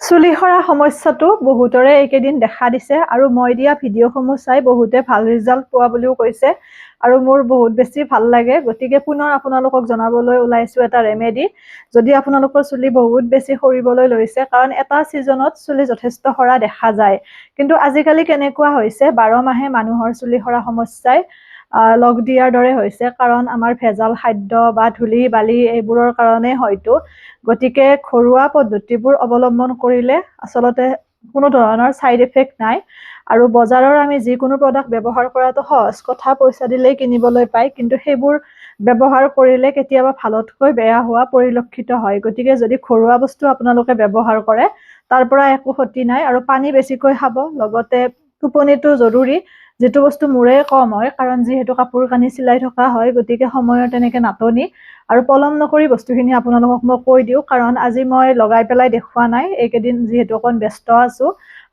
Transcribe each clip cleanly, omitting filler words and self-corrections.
চুলি সৰা সমস্যাটো বহুতৰে এইকেইদিন দেখা দিছে আৰু মই দিয়া ভিডিঅ'সমূহ চাই বহুতে ভাল ৰিজাল্ট পোৱা বুলিও কৈছে আৰু মোৰ বহুত বেছি ভাল লাগে। গতিকে পুনৰ আপোনালোকক জনাবলৈ ওলাইছো এটা ৰেমেডি। যদি আপোনালোকৰ চুলি বহুত বেছি সৰিবলৈ লৈছে, কাৰণ এটা ছিজনত চুলি যথেষ্ট সৰা দেখা যায়, কিন্তু আজিকালি কেনেকুৱা হৈছে 12 মাহে মানুহৰ চুলি সৰা সমস্যাই লগ দিয়াৰ দৰে হৈছে, কাৰণ আমাৰ ভেজাল খাদ্য বা ধূলি বালি এইবোৰৰ কাৰণে হয়তো। গতিকে ঘৰুৱা পদ্ধতিবোৰ অৱলম্বন কৰিলে আচলতে কোনো ধৰণৰ সাইড এফেক্ট নাই আৰু বজাৰৰ আমি যিকোনো প্ৰডাক্ট ব্যৱহাৰ কৰাটো সহজ কথা, পইচা দিলেই কিনিবলৈ পায়, কিন্তু সেইবোৰ ব্যৱহাৰ কৰিলে কেতিয়াবা ভালতকৈ বেয়া হোৱা পৰিলক্ষিত হয়। গতিকে যদি ঘৰুৱা বস্তু আপোনালোকে ব্যৱহাৰ কৰে তাৰ পৰা একো ক্ষতি নাই আৰু পানী বেছিকৈ খাব, লগতে টোপনিটো জৰুৰী, যিটো বস্তু মোৰে কম হয় কাৰণ যিহেতু কাপোৰ কানি চিলাই থকা হয়, গতিকে সময়ৰ তেনেকে নাটনি আৰু পলম নকৰি বস্তুখিনি আপোনালোকক মই কৈ দিওঁ, কাৰণ আজি মই লগাই পেলাই দেখুওৱা নাই, এইকেইদিন যিহেতু অকণ ব্যস্ত আছো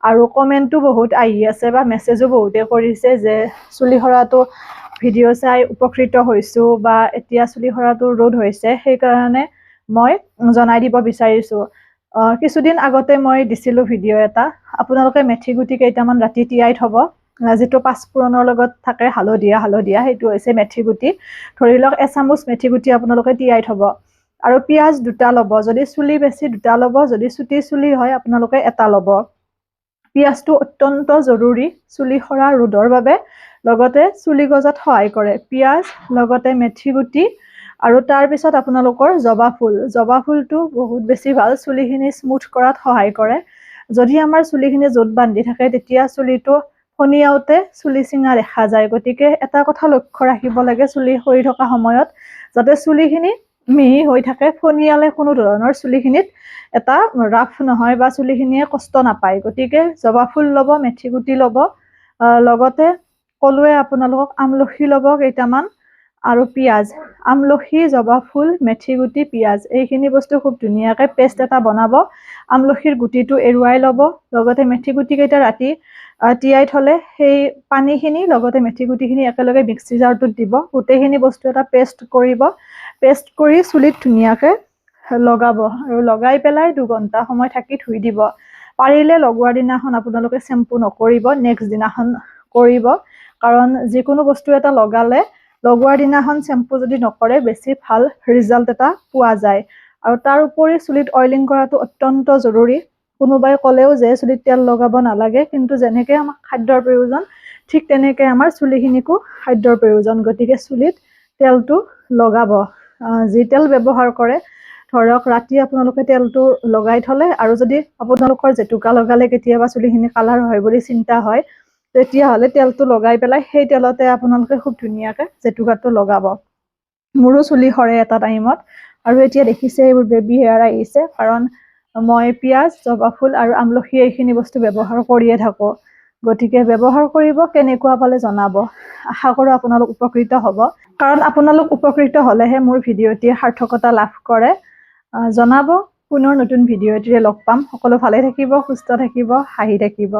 আৰু কমেণ্টো বহুত আহি আছে বা মেছেজো বহুতে কৰিছে যে চুলি সৰাটো ভিডিঅ' চাই উপকৃত হৈছো বা এতিয়া চুলি সৰাটো ৰোধ হৈছে, সেইকাৰণে মই জনাই দিব বিচাৰিছো। কিছুদিন আগতে মই দিছিলো ভিডিঅ' এটা, আপোনালোকে মেথি গুটি কেইটামান ৰাতি তিয়াই থব, যিটো পাঁচফোৰণৰ লগত থাকে হালধীয়া হালধীয়া, সেইটো হৈছে মেথি গুটি। ধৰি লওক এচামুচ মেথি গুটি আপোনালোকে তিয়াই থব আৰু পিঁয়াজ 2টা ল'ব, যদি চুলি বেছি 2টা ল'ব, যদি চুটি চুলি হয় আপোনালোকে 1টা ল'ব। পিঁয়াজটো অত্যন্ত জৰুৰী চুলি সৰা ৰোধৰ বাবে, লগতে চুলি গজাত সহায় কৰে। পিঁয়াজ, লগতে মেথি গুটি আৰু তাৰপিছত আপোনালোকৰ জবা ফুল। জবা ফুলটো বহুত বেছি ভাল, চুলিখিনি স্মুথ কৰাত সহায় কৰে। যদি আমাৰ চুলিখিনি য'ত বান্ধি থাকে তেতিয়া চুলিটো ফণিয়াওতে চুলি চিঙা দেখা যায়। গতিকে এটা কথা লক্ষ্য ৰাখিব লাগে চুলি সৰি থকা সময়ত, যাতে চুলিখিনি মিহি হৈ থাকে, ফণিয়ালে কোনো ধৰণৰ চুলিখিনিত এটা ৰাফ নহয় বা চুলিখিনিয়ে কষ্ট নাপায়। গতিকে জবা ফুল ল'ব, মেথি গুটি ল'ব, লগতে ক'লোৱে আপোনালোকক আমলখি ল'ব কেইটামান আৰু পিঁয়াজ। আমলখি, জবা ফুল, মেথি গুটি, পিঁয়াজ, এইখিনি বস্তু খুব ধুনীয়াকে পেষ্ট এটা বনাব। আমলখিৰ গুটিটো এৰুৱাই ল'ব, লগতে মেথি গুটি কেইটা ৰাতি তিয়াই থলে সেই পানীখিনি লগতে মেথি গুটিখিনি একেলগে মিক্সি জাৰটোত দিব, গোটেইখিনি বস্তু এটা পেষ্ট কৰিব। পেষ্ট কৰি চুলিত ধুনীয়াকে লগাব আৰু লগাই পেলাই 2 ঘণ্টা সময় থাকি ধুই দিব। পাৰিলে লগোৱাৰ দিনাখন আপোনালোকে চেম্পু নকৰিব, নেক্সট দিনাখন কৰিব, কাৰণ যিকোনো বস্তু এটা লগালে লগোৱাৰ দিনাখন চেম্পু যদি নকৰে বেছি ভাল ৰিজাল্ট এটা পোৱা যায়। আৰু তাৰ উপৰি চুলিত অইলিং কৰাটো অত্যন্ত জৰুৰী। কোনোবাই ক'লেও যে চুলিত তেল লগাব নালাগে, কিন্তু যেনেকে আমাক খাদ্যৰ প্ৰয়োজন ঠিক তেনেকে আমাৰ চুলিখিনিকো খাদ্যৰ প্ৰয়োজন। গতিকে চুলিত তেলটো লগাব, যি তেল ব্যৱহাৰ কৰে। ধৰক ৰাতি আপোনালোকে তেলটো লগাই থলে, আৰু যদি আপোনালোকৰ জেতুকা লগালে কেতিয়াবা চুলিখিনি কালাৰ হয় বুলি চিন্তা হয়, তেতিয়াহ'লে তেলটো লগাই পেলাই সেই তেলতে আপোনালোকে খুব ধুনীয়াকে জেতুকাটো লগাব। মোৰো চুলি সৰে এটা টাইমত, আৰু এতিয়া দেখিছে এইবোৰ বেবী হেয়াৰ আহিছে, কাৰণ মই পিঁয়াজ, জবা ফুল আৰু আমলখি এইখিনি বস্তু ব্যৱহাৰ কৰিয়ে থাকো। গতিকে ব্যৱহাৰ কৰিব, কেনেকুৱা পালে জনাব। আশা কৰো আপোনালোক উপকৃত হ'ব, কাৰণ আপোনালোক উপকৃত হলেহে মোৰ ভিডিঅ'টিয়ে সাৰ্থকতা লাভ কৰে। জনাব, পুনৰ নতুন ভিডিঅ'টিৰে লগ পাম। সকলো ভালে থাকিব, সুস্থ থাকিব, হাঁহি থাকিব।